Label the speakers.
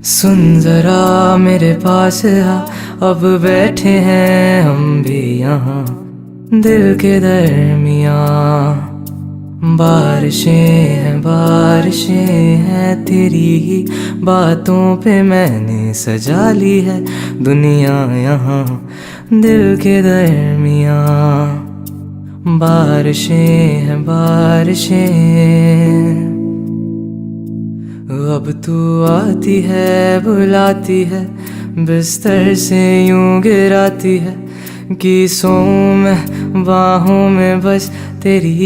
Speaker 1: सुन जरा मेरे पास आ, अब बैठे हैं हम भी यहाँ दिल के दरमियाँ। बारिशें हैं तेरी ही बातों पे मैंने सजा ली है दुनिया यहाँ दिल के दरमियाँ। बारिशें अब तू आती है बुलाती है बिस्तर से यूं गिराती है कि सोऊं मैं बाहों में बस तेरी।